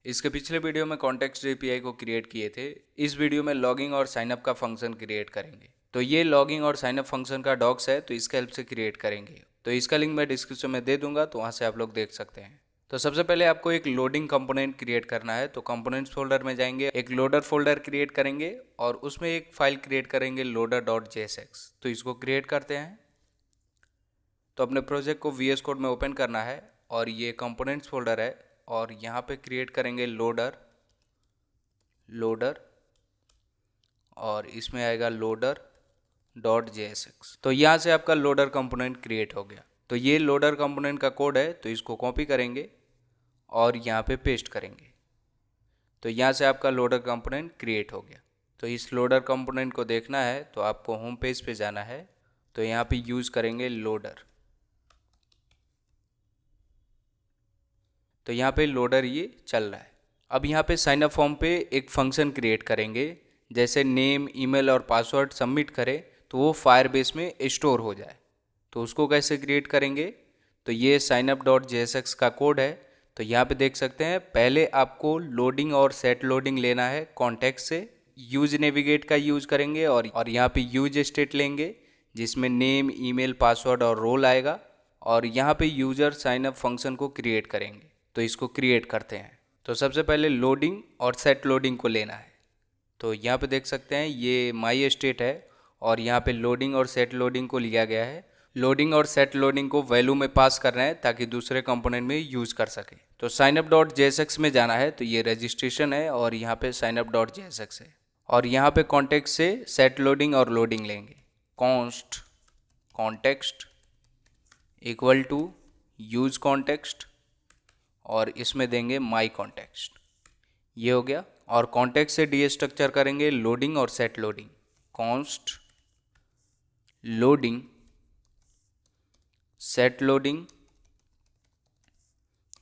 इसके पिछले वीडियो में कॉन्टेक्स्ट एपीआई को क्रिएट किए थे। इस वीडियो में लॉगिंग और साइनअप का फंक्शन क्रिएट करेंगे। तो ये लॉगिंग और साइनअप फंक्शन का डॉक्स है, तो इसका हेल्प से क्रिएट करेंगे। तो इसका लिंक मैं डिस्क्रिप्शन में दे दूंगा, तो वहाँ से आप लोग देख सकते हैं। तो सबसे पहले आपको एक लोडिंग कंपोनेंट क्रिएट करना है। तो कंपोनेंट्स फोल्डर में जाएंगे, एक लोडर फोल्डर क्रिएट करेंगे और उसमें एक फाइल क्रिएट करेंगे loader.jsx। तो इसको क्रिएट करते हैं। तो अपने प्रोजेक्ट को VS कोड में ओपन करना है और ये कंपोनेंट्स फोल्डर है और यहाँ पे क्रिएट करेंगे लोडर और इसमें आएगा loader.jsx। तो यहाँ से आपका लोडर कंपोनेंट क्रिएट हो गया। तो ये लोडर कंपोनेंट का कोड है, तो इसको कॉपी करेंगे और यहाँ पे पेस्ट करेंगे। तो यहाँ से आपका लोडर कंपोनेंट क्रिएट हो गया। तो इस लोडर कंपोनेंट को देखना है तो आपको होम पेज पे जाना है। तो यहाँ पे यूज़ करेंगे लोडर। तो यहाँ पे लोडर ये चल रहा है। अब यहाँ पे साइन अप फॉर्म पे एक फंक्शन क्रिएट करेंगे, जैसे नेम, ईमेल और पासवर्ड सबमिट करें तो वो फायरबेस में स्टोर हो जाए। तो उसको कैसे क्रिएट करेंगे, तो ये signup.jsx का कोड है। तो यहाँ पे देख सकते हैं, पहले आपको लोडिंग और सेट लोडिंग लेना है कॉन्टेक्स्ट से। यूज नेविगेट का यूज करेंगे और यहाँ पे यूज स्टेट लेंगे जिसमें नेम, ईमेल, पासवर्ड और रोल आएगा और यहाँ पे यूजर साइनअप फंक्शन को क्रिएट करेंगे। तो इसको क्रिएट करते हैं। तो सबसे पहले लोडिंग और सेट लोडिंग को लेना है। तो यहाँ पे देख सकते हैं ये माई स्टेट है और यहाँ पे लोडिंग और सेट लोडिंग को लिया गया है। लोडिंग और सेट लोडिंग को वैल्यू में पास कर रहे हैं ताकि दूसरे कंपोनेंट में यूज़ कर सके। तो signup.jsx में जाना है, तो ये रजिस्ट्रेशन है और यहाँ पे signup.jsx है और यहाँ पे कॉन्टेक्स्ट से सेट लोडिंग और लोडिंग लेंगे। Const context equal to use context और इसमें देंगे माई कॉन्टेक्स्ट। ये हो गया। और कॉन्टेक्स्ट से डी स्ट्रक्चर करेंगे लोडिंग और set loading. Const loading set loading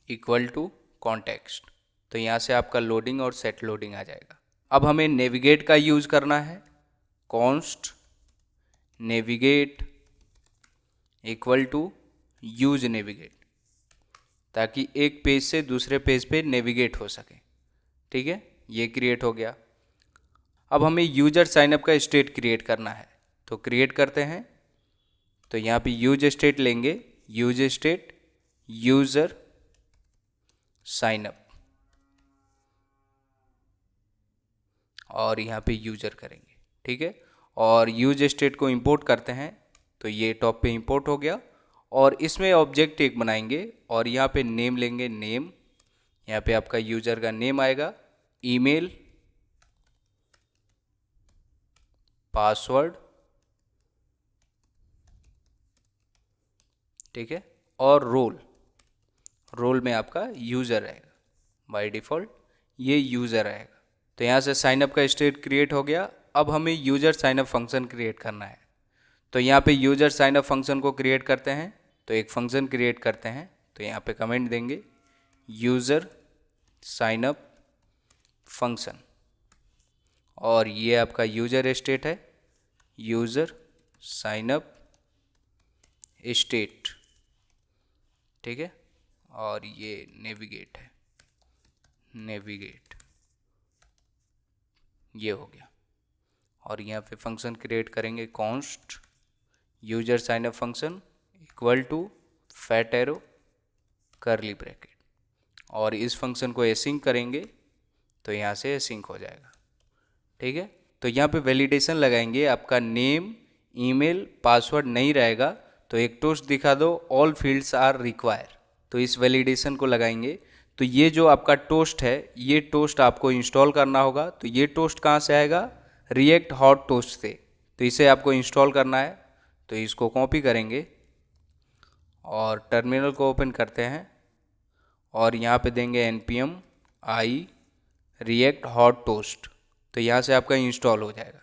equal to context. तो यहाँ से आपका लोडिंग और सेट लोडिंग आ जाएगा। अब हमें नेविगेट का यूज़ करना है। Const navigate equal to use navigate, ताकि एक पेज से दूसरे पेज पे नेविगेट हो सके। ठीक है, ये क्रिएट हो गया। अब हमें यूजर साइनअप का स्टेट क्रिएट करना है। तो क्रिएट करते हैं। तो यहाँ पे यूज स्टेट लेंगे, यूज स्टेट यूजर साइनअप और यहाँ पे यूजर करेंगे। ठीक है, और यूज स्टेट को इंपोर्ट करते हैं। तो ये टॉप पे इंपोर्ट हो गया और इसमें ऑब्जेक्ट एक बनाएंगे और यहाँ पे नेम लेंगे, नेम। यहाँ पे आपका यूजर का नेम आएगा, ईमेल, पासवर्ड, ठीक है, और रोल में आपका यूज़र रहेगा। बाय डिफ़ॉल्ट ये यूज़र रहेगा। तो यहाँ से साइनअप का स्टेट क्रिएट हो गया। अब हमें यूज़र साइनअप फंक्शन क्रिएट करना है। तो यहाँ पे यूज़र साइनअप फंक्शन को क्रिएट करते हैं। तो एक फंक्शन क्रिएट करते हैं। तो यहाँ पे कमेंट देंगे यूज़र साइनअप फंक्शन और ये आपका यूज़र स्टेट है, यूज़र साइनअप स्टेट। ठीक है, और ये नेविगेट है, नेविगेट। ये हो गया। और यहाँ पे फंक्शन क्रिएट करेंगे, const user sign up function equal to fat arrow curly bracket और इस फंक्शन को एसिंक करेंगे। तो यहाँ से एसिंक हो जाएगा। ठीक है, तो यहाँ पे वैलिडेशन लगाएंगे। आपका नेम, ईमेल, पासवर्ड नहीं रहेगा तो एक टोस्ट दिखा दो, ऑल फील्ड्स आर रिक्वायर। तो इस वैलिडेशन को लगाएंगे। तो ये जो आपका टोस्ट है, ये टोस्ट आपको इंस्टॉल करना होगा। तो ये टोस्ट कहाँ से आएगा, रिएक्ट हॉट टोस्ट से। तो इसे आपको इंस्टॉल करना है। तो इसको कॉपी करेंगे और टर्मिनल को ओपन करते हैं और यहाँ पे देंगे npm i react hot toast। तो यहाँ से आपका इंस्टॉल हो जाएगा।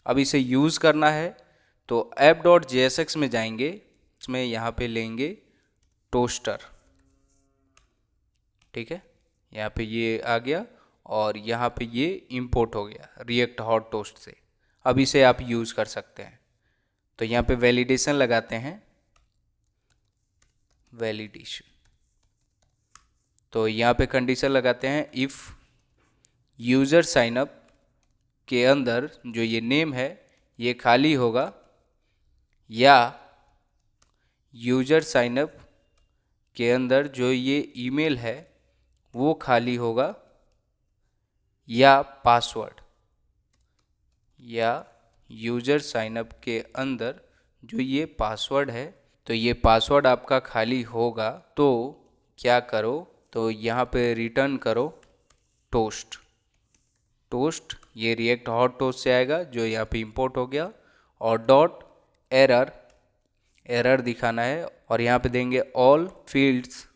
अब इसे यूज़ करना है तो app.jsx में जाएंगे, इसमें यहाँ पे लेंगे टोस्टर। ठीक है, यहाँ पे ये आ गया और यहाँ पे ये इंपोर्ट हो गया रिएक्ट हॉट टोस्ट से। अब इसे आप यूज़ कर सकते हैं। तो यहाँ पे वैलिडेशन लगाते हैं, वैलिडेशन। तो यहाँ पे कंडीशन लगाते हैं इफ़ यूज़र साइनअप के अंदर जो ये नेम है ये खाली होगा या यूज़र साइनअप के अंदर जो ये ईमेल है वो खाली होगा या पासवर्ड, या यूज़र साइनअप के अंदर जो ये पासवर्ड है तो ये पासवर्ड आपका खाली होगा, तो क्या करो, तो यहाँ पे रिटर्न करो टोस्ट। टोस्ट ये रिएक्ट हॉट टोस्ट से आएगा जो यहाँ पे इंपोर्ट हो गया, और डॉट एरर, एरर दिखाना है, और यहाँ पे देंगे ऑल फील्ड्स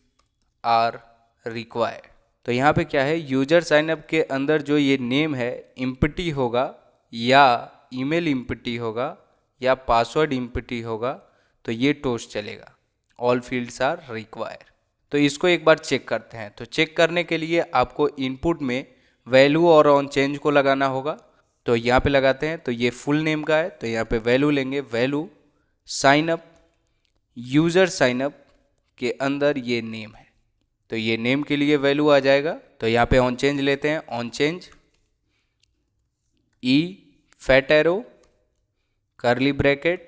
आर रिक्वायर्ड। तो यहाँ पे क्या है, यूजर साइनअप के अंदर जो ये नेम है इम्पटी होगा या ईमेल इम्पटी होगा या पासवर्ड इम्पटी होगा, तो ये टोस्ट चलेगा, ऑल फील्ड्स आर रिक्वायर्ड। तो इसको एक बार चेक करते हैं। तो चेक करने के लिए आपको इनपुट में वैल्यू और ऑन चेंज को लगाना होगा। तो यहाँ पे लगाते हैं, तो ये फुल नेम का है तो यहाँ पे वैल्यू लेंगे, वैल्यू साइनअप, यूज़र साइनअप के अंदर ये नेम है तो ये नेम के लिए वैल्यू आ जाएगा। तो यहाँ पे ऑन चेंज लेते हैं, on change E fat arrow curly bracket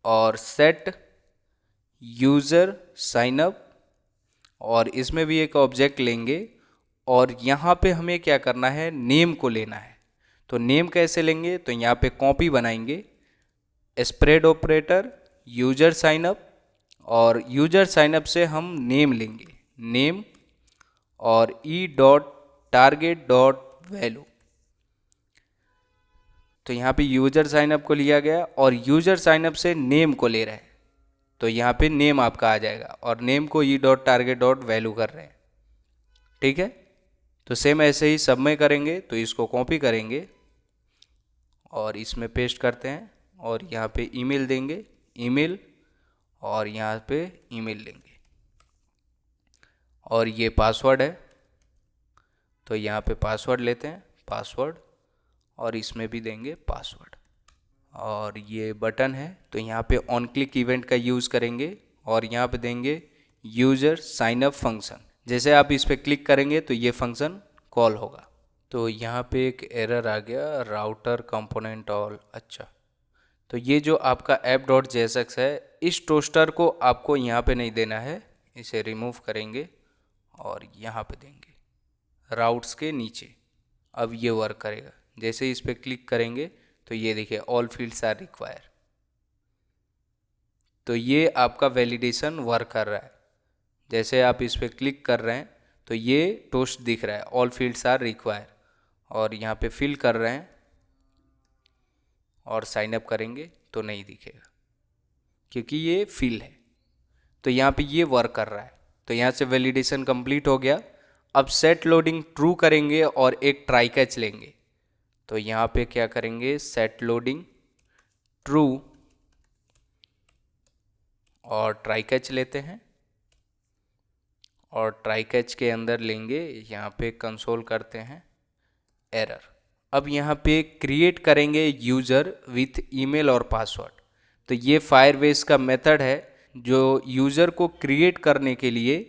और सेट यूज़र साइनअप, और इसमें भी एक ऑब्जेक्ट लेंगे और यहाँ पे हमें क्या करना है, नेम को लेना है। तो नेम कैसे लेंगे, तो यहाँ पे कॉपी बनाएंगे, स्प्रेड ऑपरेटर यूज़र साइनअप, और यूज़र साइनअप से हम नेम लेंगे, नेम और E dot target dot value. तो यहाँ पे यूज़र साइनअप को लिया गया और यूज़र साइनअप से नेम को ले रहे हैं, तो यहाँ पे नेम आपका आ जाएगा और नेम को E dot target dot value कर रहे हैं। ठीक है, तो सेम ऐसे ही सब में करेंगे। तो इसको कॉपी करेंगे और इसमें पेस्ट करते हैं और यहाँ पे ईमेल देंगे, ईमेल, और यहाँ पे ईमेल लेंगे, और ये पासवर्ड है तो यहाँ पे पासवर्ड लेते हैं, पासवर्ड, और इसमें भी देंगे पासवर्ड, और ये बटन है तो यहाँ पे ऑन क्लिक इवेंट का यूज़ करेंगे और यहाँ पे देंगे यूज़र साइनअप फंक्शन। जैसे आप इस पर क्लिक करेंगे तो ये फंक्शन कॉल होगा। तो यहाँ पे एक एरर आ गया, राउटर कंपोनेंट ऑल। अच्छा, तो ये जो आपका app.jsx है, इस टोस्टर को आपको यहाँ पे नहीं देना है, इसे रिमूव करेंगे और यहाँ पे देंगे राउट्स के नीचे। अब ये वर्क करेगा। जैसे इस पर क्लिक करेंगे तो ये देखिए ऑल फील्ड्स आर रिक्वायर, तो ये आपका वैलिडेशन वर्क कर रहा है। जैसे आप इस पर क्लिक कर रहे हैं तो ये टोस्ट दिख रहा है, ऑल फील्ड्स आर रिक्वायर, और यहाँ पे फिल कर रहे हैं और साइन अप करेंगे तो नहीं दिखेगा क्योंकि ये फिल है। तो यहाँ पे ये वर्क कर रहा है। तो यहाँ से वैलिडेशन कंप्लीट हो गया। अब सेट लोडिंग ट्रू करेंगे और एक ट्राई कैच लेंगे। तो यहाँ पे क्या करेंगे, सेट लोडिंग ट्रू और ट्राई कैच लेते हैं, और ट्राई कैच के अंदर लेंगे, यहाँ पे कंसोल करते हैं एरर। अब यहाँ पे क्रिएट करेंगे यूज़र विथ ईमेल और पासवर्ड। तो ये फायरबेस का मेथड है जो यूज़र को क्रिएट करने के लिए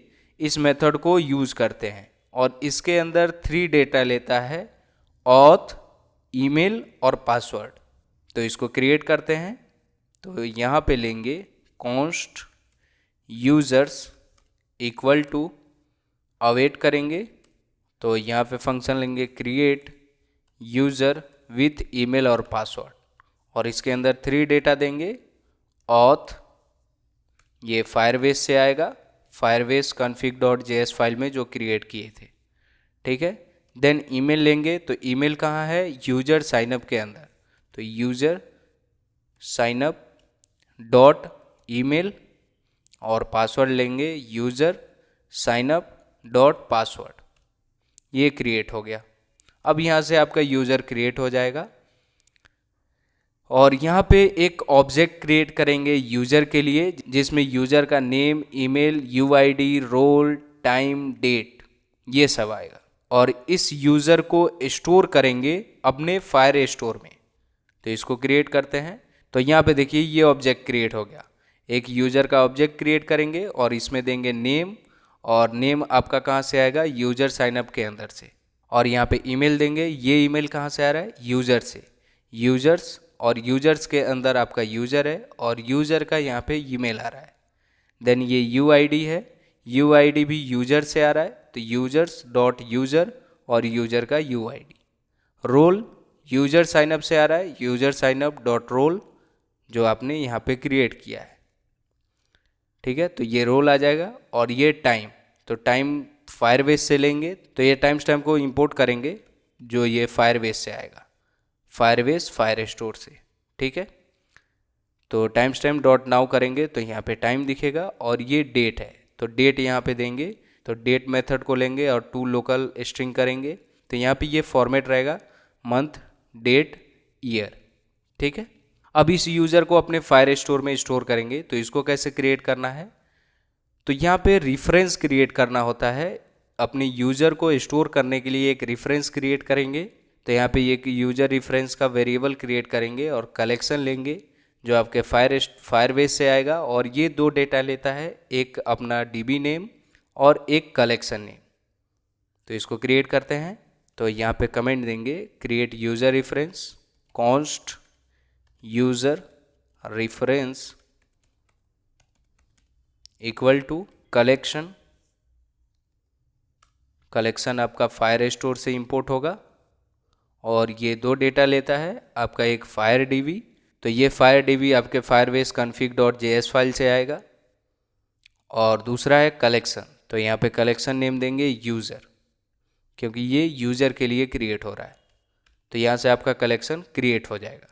इस मेथड को यूज़ करते हैं, और इसके अंदर 3 डेटा लेता है, ऑथ, ईमेल और पासवर्ड। तो इसको क्रिएट करते हैं। तो यहाँ पे लेंगे const users equal to, await करेंगे, तो यहाँ पे फंक्शन लेंगे क्रिएट यूज़र विथ ईमेल और पासवर्ड, और इसके अंदर 3 डेटा देंगे, ऑथ, ये फायरबेस से आएगा, फायरबेस config.js फाइल में जो क्रिएट किए थे। ठीक है, देन ईमेल लेंगे। तो ईमेल कहाँ है, यूज़र साइनअप के अंदर। तो यूज़र साइनअप डॉट ईमेल, और पासवर्ड लेंगे यूज़र साइनअप डॉट पासवर्ड। ये क्रिएट हो गया। अब यहाँ से आपका यूज़र क्रिएट हो जाएगा, और यहाँ पे एक ऑब्जेक्ट क्रिएट करेंगे यूज़र के लिए, जिसमें यूज़र का name, email, UID, role, time, date, ये सब आएगा, और इस यूज़र को स्टोर करेंगे अपने फायर स्टोर में। तो इसको क्रिएट करते हैं। तो यहाँ पे देखिए ये ऑब्जेक्ट क्रिएट हो गया। एक यूज़र का ऑब्जेक्ट क्रिएट करेंगे और इसमें देंगे नेम और नेम आपका कहाँ से आएगा, यूज़र साइनअप के अंदर से। और यहाँ पे ईमेल देंगे, ये ईमेल कहाँ से आ रहा है, यूज़र से, यूज़र्स, और यूज़र्स के अंदर आपका यूज़र है और यूज़र का यहाँ पे ईमेल आ रहा है। देन ये यूआईडी है, यूआईडी भी यूज़र से आ रहा है, तो यूज़र्स डॉट यूज़र और यूज़र का यूआईडी। रोल यूज़र साइनअप से आ रहा है, यूज़र साइनअप डॉट रोल जो आपने यहाँ पे क्रिएट किया है, ठीक है। तो ये रोल आ जाएगा। और ये टाइम, तो टाइम फायरबेस से लेंगे, तो ये टाइम स्टैम्प को इंपोर्ट करेंगे जो ये फायरबेस से आएगा, फायरबेस फायर स्टोर से, ठीक है। तो टाइम स्टैम्प डॉट नाउ करेंगे तो यहाँ पे टाइम दिखेगा और ये डेट है, तो डेट यहाँ पे देंगे। तो डेट मेथड को लेंगे और टू लोकल स्ट्रिंग करेंगे, तो यहाँ पे ये फॉर्मेट रहेगा मंथ, डेट, ईयर, ठीक है। अब इस यूज़र को अपने फायर स्टोर में स्टोर करेंगे, तो इसको कैसे क्रिएट करना है, तो यहाँ पे रेफरेंस क्रिएट करना होता है। अपने यूज़र को स्टोर करने के लिए एक रेफरेंस क्रिएट करेंगे, तो यहाँ पे एक यूज़र रेफरेंस का वेरिएबल क्रिएट करेंगे और कलेक्शन लेंगे जो आपके फायरबेस से आएगा। और ये दो डेटा लेता है, एक अपना डीबी नेम और एक कलेक्शन नेम। तो इसको क्रिएट करते हैं, तो यहाँ पे कमेंट देंगे create user reference const user reference equal to collection. Collection आपका फायर स्टोर से इंपोर्ट होगा और ये दो डेटा लेता है, आपका एक फायर डीबी, तो ये फायर डीबी आपके Firebase config dot JS file से आएगा, और दूसरा है कलेक्शन, तो यहाँ पे कलेक्शन नेम देंगे यूज़र, क्योंकि ये यूज़र के लिए क्रिएट हो रहा है, तो यहाँ से आपका कलेक्शन क्रिएट हो जाएगा।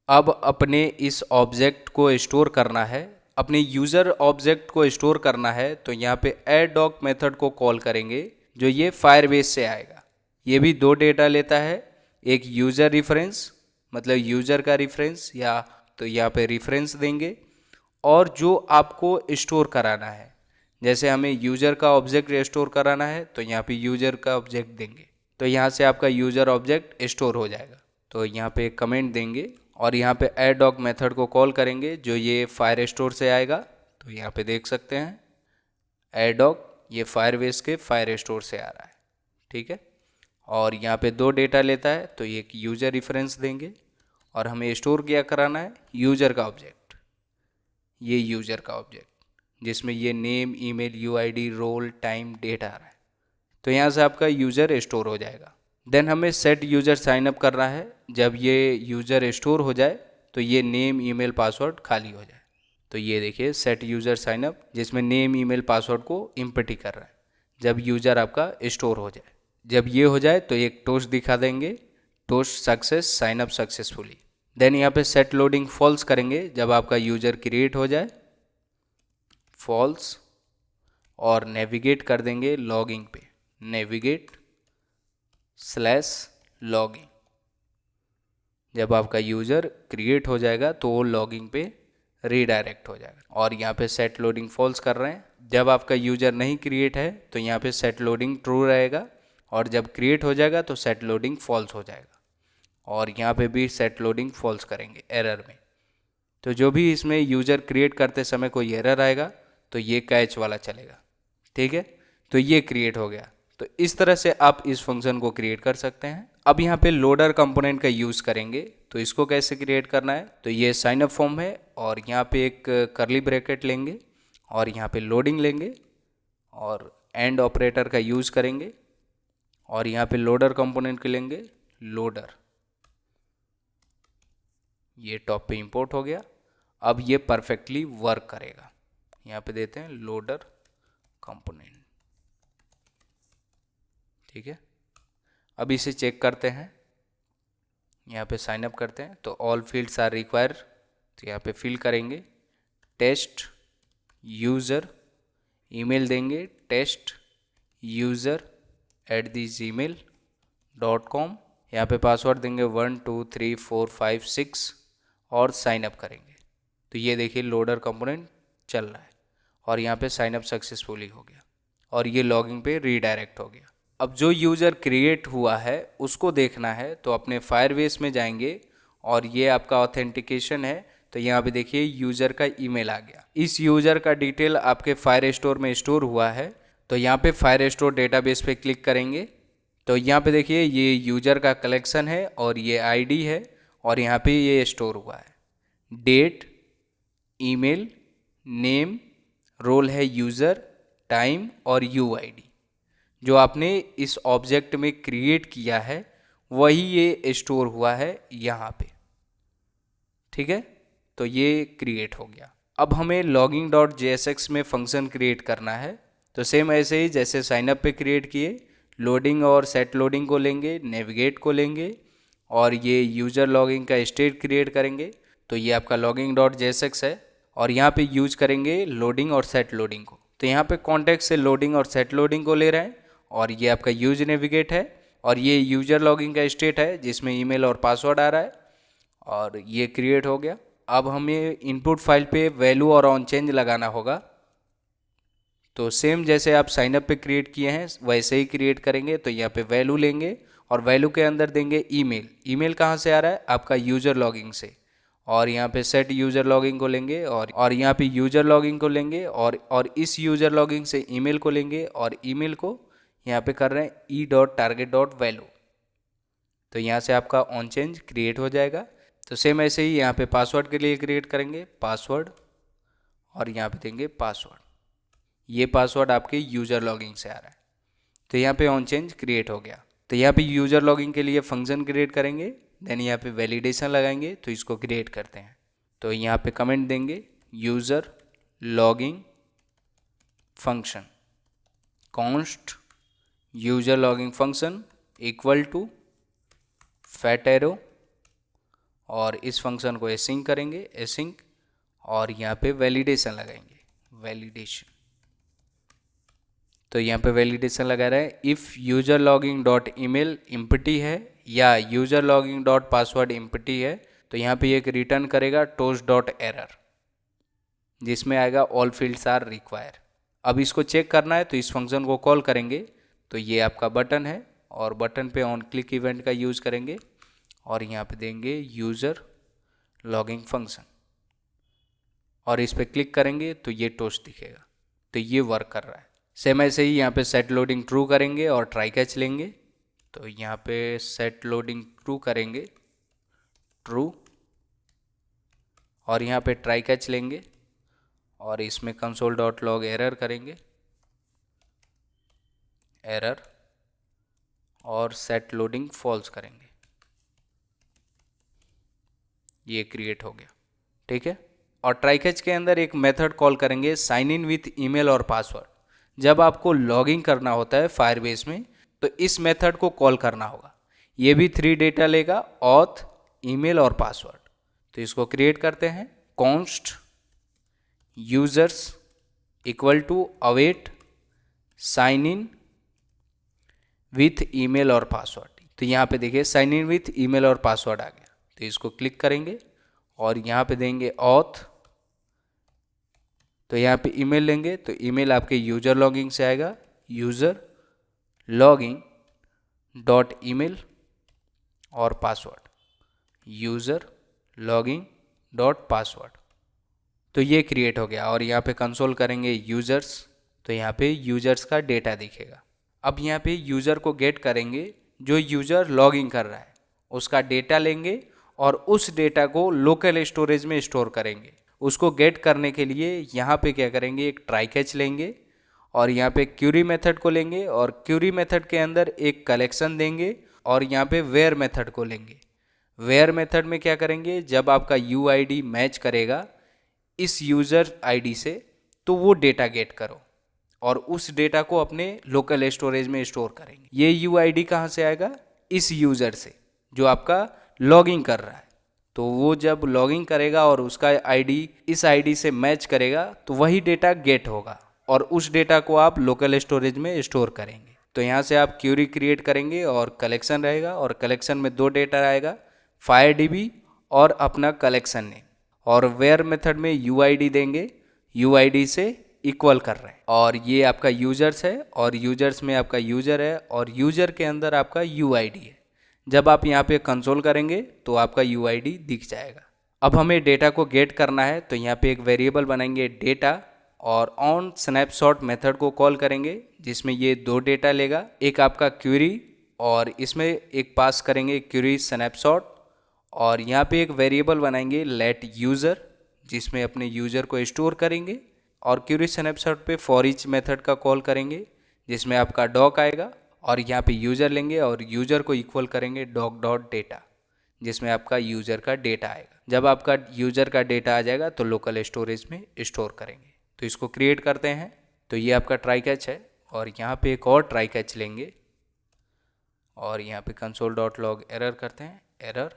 अब अपने इस ऑब्जेक्ट को स्टोर करना है, अपने यूज़र ऑब्जेक्ट को स्टोर करना है, तो यहाँ पे ऐड डॉक मेथड को कॉल करेंगे जो ये फायरबेस से आएगा। ये भी दो डेटा लेता है, एक यूज़र रेफरेंस मतलब यूज़र का रेफरेंस, या तो यहाँ पे रेफरेंस देंगे, और जो आपको स्टोर कराना है, जैसे हमें यूज़र का ऑब्जेक्ट स्टोर कराना है तो यहाँ पे यूज़र का ऑब्जेक्ट देंगे, तो यहाँ से आपका यूज़र ऑब्जेक्ट स्टोर हो जाएगा। तो यहाँ पे एक कमेंट देंगे और यहाँ पे ऐड डॉक मेथड को कॉल करेंगे जो ये फायर स्टोर से आएगा। तो यहाँ पे देख सकते हैं ऐड डॉक ये फायरबेस के फायर स्टोर से आ रहा है, ठीक है। और यहाँ पे दो डेटा लेता है, तो एक यूज़र रेफरेंस देंगे और हमें स्टोर क्या कराना है, यूज़र का ऑब्जेक्ट, ये यूज़र का ऑब्जेक्ट जिसमें ये name, email, UID, role, time, date आ रहा है, तो यहाँ से आपका यूज़र स्टोर हो जाएगा। देन हमें सेट यूज़र साइनअप करना है, जब ये यूज़र स्टोर हो जाए तो ये नेम, ईमेल, पासवर्ड खाली हो जाए। तो ये देखिए सेट यूज़र साइनअप जिसमें नेम, ईमेल, पासवर्ड को इम्पटी कर रहा है जब यूज़र आपका स्टोर हो जाए। जब ये हो जाए तो एक टोस्ट दिखा देंगे, toast success, sign up successfully. Then यहाँ पे सेट लोडिंग फॉल्स करेंगे जब आपका यूज़र क्रिएट हो जाए, फॉल्स, और नेविगेट कर देंगे लॉगिंग पे, नेविगेट / लॉगिंग। जब आपका यूज़र क्रिएट हो जाएगा तो वो लॉगिंग पे रीडायरेक्ट हो जाएगा। और यहाँ पे सेट लोडिंग फॉल्स कर रहे हैं, जब आपका यूज़र नहीं क्रिएट है तो यहाँ पे सेट लोडिंग ट्रू रहेगा, और जब क्रिएट हो जाएगा तो सेट लोडिंग फॉल्स हो जाएगा। और यहाँ पे भी सेट लोडिंग फॉल्स करेंगे एरर में। तो जो भी इसमें यूज़र क्रिएट करते समय कोई एरर आएगा तो ये कैच वाला चलेगा, ठीक है। तो ये क्रिएट हो गया। तो इस तरह से आप इस फंक्शन को क्रिएट कर सकते हैं। अब यहाँ पे लोडर कंपोनेंट का यूज़ करेंगे, तो इसको कैसे क्रिएट करना है, तो ये साइनअप फॉर्म है और यहाँ पे एक करली ब्रैकेट लेंगे और यहाँ पे लोडिंग लेंगे और एंड ऑपरेटर का यूज़ करेंगे, और यहाँ पे लोडर कंपोनेंट के लेंगे लोडर, ये टॉप पे इंपोर्ट हो गया। अब ये परफेक्टली वर्क करेगा। यहाँ पे देते हैं लोडर कंपोनेंट, ठीक है। अब इसे चेक करते हैं, यहाँ पे साइन अप करते हैं, तो ऑल फील्ड्स आर रिक्वायर, तो यहाँ पे फिल करेंगे टेस्ट यूज़र, ईमेल देंगे टेस्ट यूज़र @gmail.com, यहाँ पे पासवर्ड देंगे 1 2 3 4 5 6 और साइन अप करेंगे। तो ये देखिए लोडर कंपोनेंट चल रहा है और यहाँ पे साइन अप सक्सेसफुली हो गया और ये लॉगिंग पे रीडायरेक्ट हो गया। अब जो यूज़र क्रिएट हुआ है उसको देखना है, तो अपने फायरबेस में जाएंगे और ये आपका ऑथेंटिकेशन है, तो यहाँ पे देखिए यूज़र का ईमेल आ गया। इस यूज़र का डिटेल आपके फायर स्टोर में स्टोर हुआ है, तो यहाँ पे फायर स्टोर डेटाबेस पे क्लिक करेंगे तो यहाँ पे देखिए ये यूज़र का कलेक्शन है और ये आईडी है और यहाँ पे ये स्टोर हुआ है। डेट, ईमेल, नेम, रोल है यूज़र, टाइम और यूआईडी जो आपने इस ऑब्जेक्ट में क्रिएट किया है वही ये स्टोर हुआ है यहाँ पे। ठीक है, तो ये क्रिएट हो गया। अब हमें logging.jsx में फंक्शन क्रिएट करना है। तो सेम ऐसे ही जैसे साइनअप पे क्रिएट किए, लोडिंग और सेट लोडिंग को लेंगे, नेविगेट को लेंगे और ये यूज़र लॉगिंग का स्टेट क्रिएट करेंगे। तो ये आपका logging.jsx है और यहाँ पे यूज करेंगे लोडिंग और सेट लोडिंग को। तो यहाँ पे कॉन्टेक्स्ट से लोडिंग और सेट लोडिंग को ले रहे हैं और ये आपका यूज नेविगेट है और ये यूज़र लॉगिंग का स्टेट है जिसमें ईमेल और पासवर्ड आ रहा है और ये क्रिएट हो गया। अब हमें इनपुट फाइल पे वैल्यू और ऑन चेंज लगाना होगा। तो सेम जैसे आप साइनअप पे क्रिएट किए हैं वैसे ही क्रिएट करेंगे। तो यहाँ पे वैल्यू लेंगे और वैल्यू के अंदर देंगे ईमेल। ईमेल कहाँ से आ रहा है? आपका यूज़र लॉगिंग से। और यहाँ पे सेट यूज़र लॉगिंग को लेंगे और यहाँ पे यूज़र लॉगिंग को लेंगे और इस यूज़र लॉगिंग से ईमेल को लेंगे और ईमेल को यहाँ पे कर रहे हैं e.target.value। तो यहाँ से आपका ऑन चेंज क्रिएट हो जाएगा। तो सेम ऐसे ही यहाँ पे पासवर्ड के लिए क्रिएट करेंगे पासवर्ड और यहाँ पे देंगे पासवर्ड। ये पासवर्ड आपके यूज़र लॉगिंग से आ रहा है। तो यहाँ पे ऑन चेंज क्रिएट हो गया। तो यहाँ पे यूज़र लॉगिंग के लिए फंक्शन क्रिएट करेंगे, देन यहाँ पे वैलिडेशन लगाएंगे। तो इसको क्रिएट करते हैं। तो यहाँ पे कमेंट देंगे user logging function const user logging function equal to fat arrow और इस फंक्शन को एसिंक करेंगे एसिंक और यहाँ पे वैलिडेशन लगाएंगे वैलिडेशन। तो यहाँ पे वैलिडेशन लगा रहा है if user logging dot email empty है या user logging dot password empty है तो यहाँ पे एक रिटर्न करेगा टोस्ट डॉट एरर जिसमें आएगा ऑल फील्ड्स आर रिक्वायर। अब इसको चेक करना है तो इस फंक्शन को कॉल करेंगे। तो ये आपका बटन है और बटन पे ऑन क्लिक इवेंट का यूज़ करेंगे और यहाँ पे देंगे यूज़र लॉगिंग फंक्शन और इस पर क्लिक करेंगे तो ये टोस्ट दिखेगा। तो ये वर्क कर रहा है। सेम ऐसे ही यहाँ पे सेट लोडिंग ट्रू करेंगे और ट्राई कैच लेंगे। तो यहाँ पे सेट लोडिंग ट्रू करेंगे ट्रू और यहाँ पे ट्राई कैच लेंगे और इसमें console.log एरर करेंगे एरर और सेट लोडिंग फॉल्स करेंगे। ये क्रिएट हो गया। ठीक है, और ट्राई कैच के अंदर एक मेथड कॉल करेंगे साइन इन विथ ईमेल और पासवर्ड। जब आपको लॉगिंग करना होता है फायरबेस में तो इस मेथड को कॉल करना होगा। ये भी 3 डेटा लेगा ऑथ, ईमेल और पासवर्ड। तो इसको क्रिएट करते हैं const users equal to await sign in with email और पासवर्ड। तो यहाँ पे देखिए साइन इन विथ ईमेल और पासवर्ड आ गया। तो इसको क्लिक करेंगे और यहाँ पे देंगे ऑथ। तो यहाँ पे ईमेल लेंगे तो ईमेल आपके यूज़र लॉगिंग से आएगा यूज़र लॉगिंग डॉट ईमेल और password user logging dot password. तो ये क्रिएट हो गया और यहाँ पे कंसोल करेंगे यूज़र्स। तो यहाँ पे यूज़र्स का डेटा दिखेगा। अब यहाँ पे यूज़र को गेट करेंगे जो यूज़र लॉगिंग कर रहा है उसका डेटा लेंगे और उस डेटा को लोकल स्टोरेज में स्टोर करेंगे। उसको गेट करने के लिए यहाँ पे क्या करेंगे एक ट्राई कैच लेंगे और यहाँ पे क्यूरी मेथड को लेंगे और क्यूरी मेथड के अंदर एक कलेक्शन देंगे और यहाँ पे वेयर मेथड को लेंगे। वेयर मेथड में क्या करेंगे जब आपका यूआईडी मैच करेगा इस यूज़र आईडी से तो वो डेटा गेट करो और उस डेटा को अपने लोकल स्टोरेज में स्टोर करेंगे। ये यूआईडी कहाँ से आएगा? इस यूज़र से जो आपका लॉगिंग कर रहा है। तो वो जब लॉगिंग करेगा और उसका आईडी इस आईडी से मैच करेगा तो वही डेटा गेट होगा और उस डेटा को आप लोकल स्टोरेज में स्टोर करेंगे। तो यहाँ से आप क्यूरी क्रिएट करेंगे और कलेक्शन रहेगा और कलेक्शन में 2 डेटा आएगा फायरडीबी और अपना कलेक्शन नेम। और वेयर मेथड में यूआईडी देंगे, यूआईडी से इक्वल कर रहे हैं और ये आपका यूजर्स है और यूजर्स में आपका यूज़र है और यूज़र के अंदर आपका यूआईडी है। जब आप यहाँ पे कंसोल करेंगे तो आपका यूआईडी दिख जाएगा। अब हमें डेटा को गेट करना है तो यहाँ पे एक वेरिएबल बनाएंगे डेटा और ऑन स्नैपशॉट मेथड को कॉल करेंगे जिसमें ये दो डेटा लेगा, एक आपका क्वेरी और इसमें एक पास करेंगे क्वेरी स्नैपशॉट, और यहाँ पे एक वेरिएबल बनाएंगे लेट यूज़र जिसमें अपने यूज़र को स्टोर करेंगे, और क्वेरी स्नैपशॉट पे फॉर ईच मेथड का कॉल करेंगे जिसमें आपका डॉक आएगा, और यहाँ पे यूज़र लेंगे और यूज़र को इक्वल करेंगे डॉक डॉट डेटा जिसमें आपका यूज़र का डेटा आएगा। जब आपका यूज़र का डेटा आ जाएगा तो लोकल स्टोरेज में स्टोर करेंगे। तो इसको क्रिएट करते हैं। तो ये आपका ट्राई कैच है, और यहाँ पे एक और ट्राई कैच लेंगे और यहाँ पे कंसोल डॉट लॉग एरर करते हैं, एरर,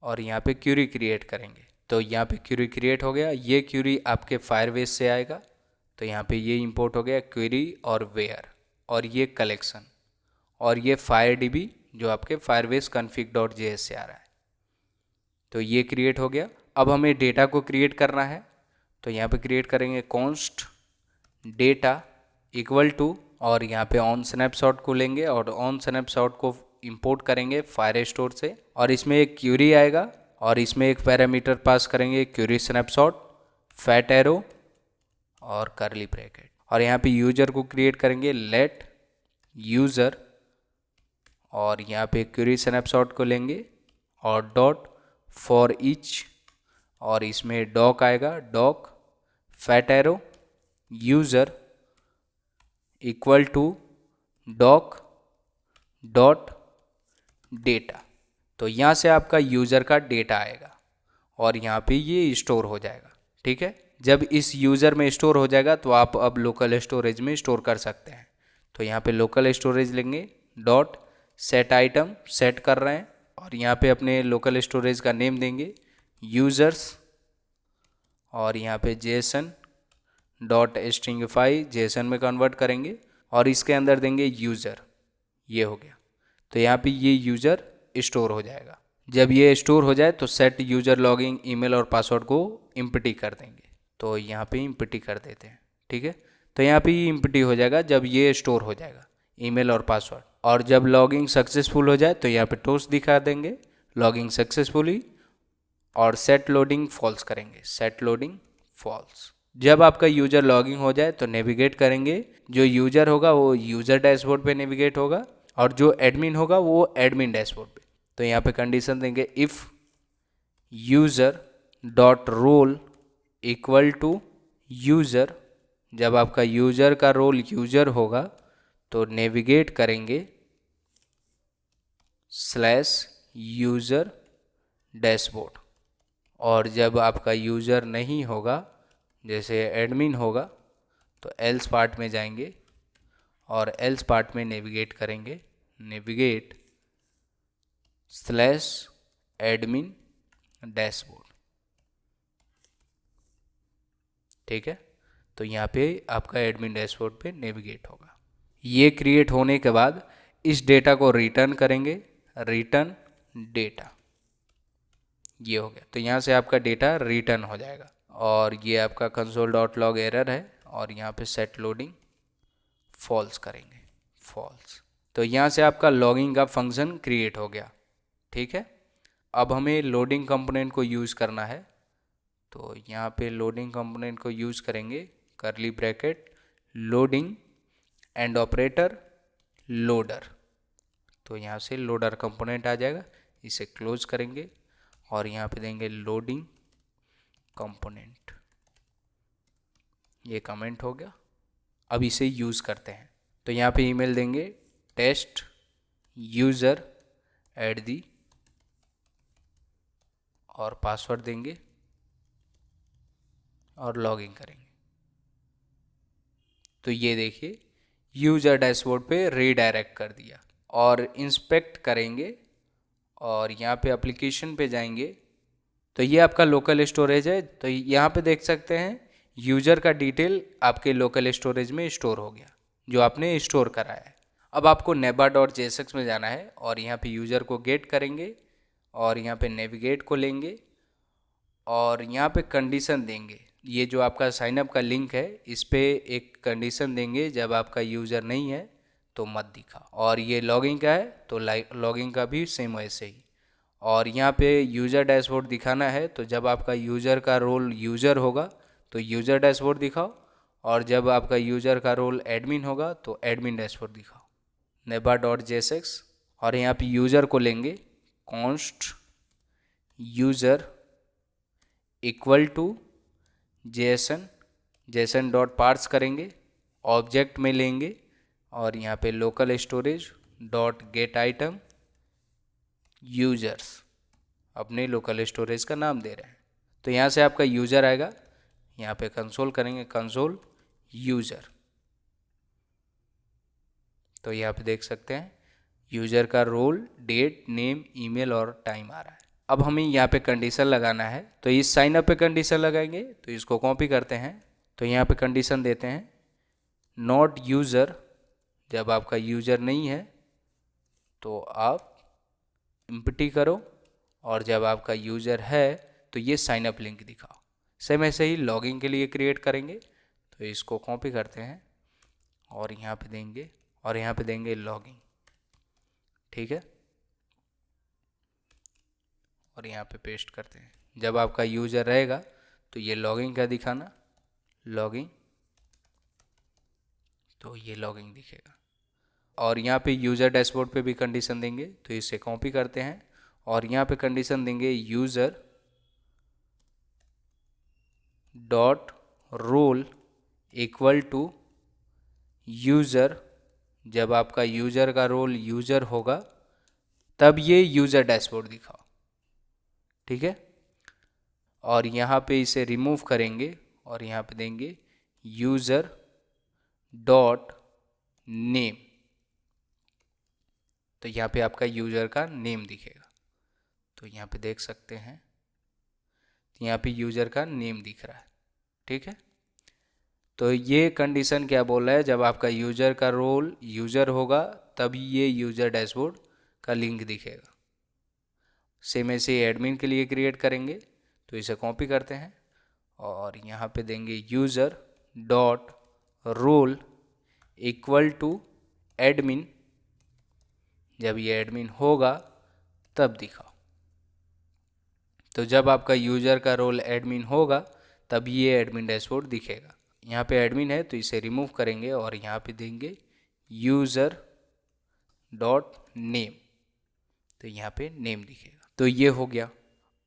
और यहाँ पे क्यूरी क्रिएट करेंगे। तो यहाँ पे क्यूरी क्रिएट हो गया। ये क्यूरी आपके फायरबेस से आएगा, तो यहाँ पे ये इंपोर्ट हो गया क्वेरी और वेयर, और ये कलेक्शन, और ये फायरडीबी जो आपके फायरबेस config.js से आ रहा है। तो ये क्रिएट हो गया। अब हमें डेटा को क्रिएट करना है, तो यहाँ पे क्रिएट करेंगे कॉन्स्ट डेटा इक्वल टू, और यहाँ पे ऑन स्नैपशॉट को लेंगे और ऑन स्नैपशॉट को इंपोर्ट करेंगे फायर स्टोर से, और इसमें एक क्यूरी आएगा और इसमें एक पैरामीटर पास करेंगे क्यूरी स्नैपशॉट फैट एरो और करली ब्रैकेट, और यहाँ पे यूजर को क्रिएट करेंगे लेट यूज़र, और यहाँ पे क्वेरी स्नैपशॉट को लेंगे और डॉट फॉर ईच, और इसमें डॉक आएगा, doc fat arrow user equal to doc dot data. तो यहाँ से आपका यूज़र का डेटा आएगा और यहाँ पे ये स्टोर हो जाएगा। ठीक है, जब इस यूज़र में स्टोर हो जाएगा तो आप अब लोकल स्टोरेज में स्टोर कर सकते हैं। तो यहाँ पे लोकल स्टोरेज लेंगे, डॉट सेट आइटम सेट कर रहे हैं, और यहाँ पे अपने लोकल स्टोरेज का नेम देंगे यूज़र्स, और यहाँ पे जेसन डॉट स्ट्रिंगफाई जेसन में कन्वर्ट करेंगे, और इसके अंदर देंगे यूज़र। ये हो गया। तो यहाँ पे ये यूज़र स्टोर हो जाएगा। जब ये स्टोर हो जाए तो सेट यूज़र लॉगिन ईमेल और पासवर्ड को इम्पटी कर देंगे। तो यहाँ पे इम्पटी कर देते हैं। ठीक है, तो यहाँ पे ये इम्पटी हो जाएगा जब ये स्टोर हो जाएगा ईमेल और पासवर्ड, और जब लॉगिंग सक्सेसफुल हो जाए तो यहाँ पे टोस्ट दिखा देंगे लॉगिंग सक्सेसफुली, और सेट लोडिंग फॉल्स करेंगे, सेट लोडिंग फॉल्स। जब आपका यूज़र लॉगिंग हो जाए तो नेविगेट करेंगे, जो यूज़र होगा वो यूज़र डैशबोर्ड पे नेविगेट होगा, और जो एडमिन होगा वो एडमिन डैशबोर्ड पे। तो यहाँ पे कंडीशन देंगे if user dot role equal to user, जब आपका यूज़र का रोल यूज़र होगा तो नेविगेट करेंगे स्लैश यूज़र डैशबोर्ड, और जब आपका यूज़र नहीं होगा जैसे एडमिन होगा तो एल्स पार्ट में जाएंगे और एल्स पार्ट में नेविगेट करेंगे, नेविगेट स्लैश एडमिन डैशबोर्ड। ठीक है, तो यहाँ पे आपका एडमिन डैशबोर्ड पे नेविगेट होगा। ये क्रिएट होने के बाद इस डेटा को रिटर्न करेंगे, रिटर्न डेटा। ये हो गया। तो यहाँ से आपका डेटा रिटर्न हो जाएगा, और ये आपका कंसोल डॉट लॉग एरर है, और यहाँ पे सेट लोडिंग फॉल्स करेंगे, फॉल्स। तो यहाँ से आपका लॉगिंग का फंक्शन क्रिएट हो गया। ठीक है, अब हमें लोडिंग कंपोनेंट को यूज़ करना है। तो यहाँ पे लोडिंग कंपोनेंट को यूज़ करेंगे, करली bracket loading and operator loader. तो यहाँ से लोडर कंपोनेंट आ जाएगा, इसे क्लोज करेंगे और यहाँ पे देंगे लोडिंग कंपोनेंट। ये कमेंट हो गया। अब इसे यूज़ करते हैं। तो यहाँ पे ईमेल देंगे टेस्ट यूज़र एट दी, और पासवर्ड देंगे और लॉगिन करेंगे। तो ये देखिए यूज़र डैशबोर्ड पे रीडायरेक्ट कर दिया, और इंस्पेक्ट करेंगे और यहाँ पे एप्लीकेशन पे जाएंगे। तो ये आपका लोकल स्टोरेज है। तो यहाँ पे देख सकते हैं यूज़र का डिटेल आपके लोकल स्टोरेज में स्टोर हो गया जो आपने स्टोर करा है। अब आपको neighbor.jsx में जाना है और यहाँ पे यूज़र को गेट करेंगे और यहाँ पे नेविगेट को लेंगे और यहाँ पे कंडीशन देंगे। ये जो आपका साइनअप का लिंक है इस पे एक कंडीशन देंगे, जब आपका यूज़र नहीं है तो मत दिखा। और ये लॉगिंग का है तो लॉगिंग का भी सेम वैसे ही। और यहाँ पे यूज़र डैशबोर्ड दिखाना है, तो जब आपका यूज़र का रोल यूज़र होगा तो यूज़र डैशबोर्ड दिखाओ, और जब आपका यूज़र का रोल एडमिन होगा तो एडमिन डैशबोर्ड दिखाओ। neighbor.jsx, और यहाँ पे यूज़र को लेंगे const user equal to JSON dot parse करेंगे, ऑब्जेक्ट में लेंगे, और यहाँ पे local storage dot get item users, अपने लोकल स्टोरेज का नाम दे रहे हैं। तो यहाँ से आपका यूज़र आएगा, यहाँ पे कंसोल करेंगे, कंसोल यूज़र। तो यहाँ पे देख सकते हैं यूज़र का रोल, डेट, नेम, ईमेल और टाइम आ रहा है। अब हमें यहाँ पे कंडीशन लगाना है, तो इस साइन अप पे कंडीशन लगाएंगे। तो इसको कॉपी करते हैं, तो यहाँ पे कंडीशन देते हैं नॉट यूज़र, जब आपका यूज़र नहीं है तो आप एम्प्टी करो, और जब आपका यूज़र है तो ये साइन अप लिंक दिखाओ। सेम ऐसे ही लॉगिन के लिए क्रिएट करेंगे। तो इसको कॉपी करते हैं और यहाँ पे देंगे, और यहाँ पे देंगे लॉगिन, ठीक है, और यहाँ पे पेस्ट करते हैं। जब आपका यूज़र रहेगा तो ये लॉगिन का दिखाना, लॉगिन, तो ये लॉगिन दिखेगा। और यहाँ पे यूज़र डैशबोर्ड पे भी कंडीशन देंगे, तो इसे कॉपी करते हैं और यहाँ पे कंडीशन देंगे user dot role equal to user, जब आपका यूज़र का रोल यूज़र होगा तब ये यूज़र डैशबोर्ड दिखाओ, ठीक है। और यहाँ पे इसे रिमूव करेंगे और यहाँ पे देंगे यूज़र डॉट नेम, तो यहाँ पे आपका यूज़र का नेम दिखेगा। तो यहाँ पे देख सकते हैं, यहाँ पे यूज़र का नेम दिख रहा है, ठीक है। तो ये कंडीशन क्या बोल रहा है, जब आपका यूज़र का रोल यूज़र होगा तभी ये यूज़र डैशबोर्ड का लिंक दिखेगा। सेम ऐसे एडमिन के लिए क्रिएट करेंगे, तो इसे कॉपी करते हैं और यहाँ पे देंगे user dot role equal to admin, जब ये एडमिन होगा तब दिखाओ। तो जब आपका यूज़र का रोल एडमिन होगा तब ये एडमिन डैशबोर्ड दिखेगा। यहाँ पे एडमिन है तो इसे रिमूव करेंगे और यहाँ पे देंगे यूज़र डॉट नेम, तो यहाँ पे नेम दिखेगा। तो ये हो गया।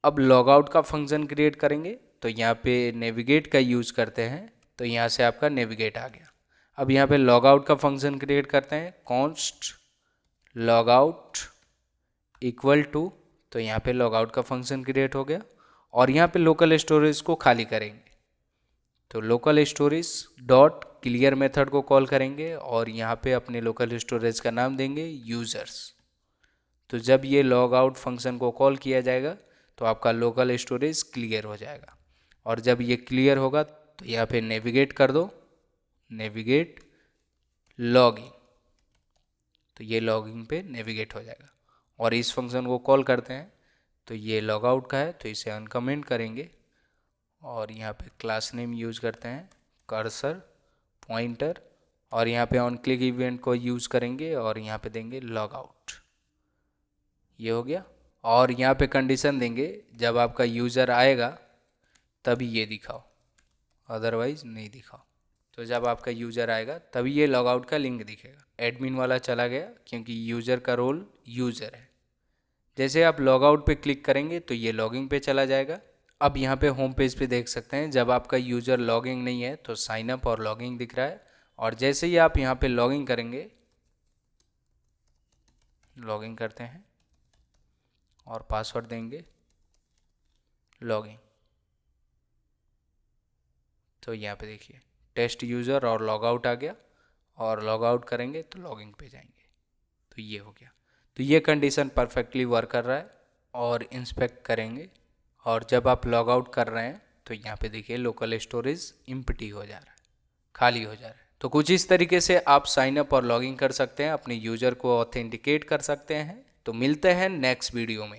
अब लॉग आउट का फंक्शन क्रिएट करेंगे, तो यहाँ पे नेविगेट का यूज़ करते हैं, तो यहाँ से आपका नेविगेट आ गया। अब यहाँ पे लॉग आउट का फंक्शन क्रिएट करते हैं, const log out equal to, तो यहाँ पे लॉग आउट का फंक्शन क्रिएट हो गया। और यहाँ पे लोकल स्टोरेज को खाली करेंगे, तो local storage dot clear method को कॉल करेंगे और यहाँ पे अपने लोकल स्टोरेज का नाम देंगे यूज़र्स। तो जब ये लॉग आउट फंक्शन को कॉल किया जाएगा तो आपका लोकल स्टोरेज क्लियर हो जाएगा। और जब ये क्लियर होगा तो यहाँ पे नेविगेट कर दो, नेविगेट लॉगिन, तो ये लॉगिन पे नेविगेट हो जाएगा। और इस फंक्शन को कॉल करते हैं, तो ये लॉग आउट का है तो इसे अनकमेंट करेंगे और यहाँ पे क्लास नेम यूज़ करते हैं कर्सर पॉइंटर, और यहाँ पे ऑन क्लिक इवेंट को यूज़ करेंगे और यहाँ पे देंगे लॉग आउट, ये हो गया। और यहाँ पे कंडीशन देंगे जब आपका यूज़र आएगा तभी ये दिखाओ, अदरवाइज नहीं दिखाओ। तो जब आपका यूज़र आएगा तभी ये लॉग आउट का लिंक दिखेगा। एडमिन वाला चला गया क्योंकि यूज़र का रोल यूज़र है। जैसे आप लॉग आउट पे क्लिक करेंगे तो ये लॉगिंग पे चला जाएगा। अब यहाँ पे होम पेज पे देख सकते हैं जब आपका यूज़र लॉगिंग नहीं है तो साइन अप और लॉगिंग दिख रहा है। और जैसे ही आप यहाँ पे लॉगिंग करेंगे, लॉगिंग करते हैं और पासवर्ड देंगे लॉगिंग, तो यहाँ पे देखिए टेस्ट यूज़र और लॉग आउट आ गया। और लॉग आउट करेंगे तो लॉगिंग पे जाएंगे, तो ये हो गया। तो ये कंडीशन परफेक्टली वर्क कर रहा है। और इंस्पेक्ट करेंगे और जब आप लॉग आउट कर रहे हैं तो यहाँ पे देखिए लोकल स्टोरेज एम्प्टी हो जा रहा है, खाली हो जा रहा है। तो कुछ इस तरीके से आप साइन अप और लॉगिंग कर सकते हैं, अपने यूज़र को ऑथेंटिकेट कर सकते हैं। तो मिलते हैं नेक्स्ट वीडियो में।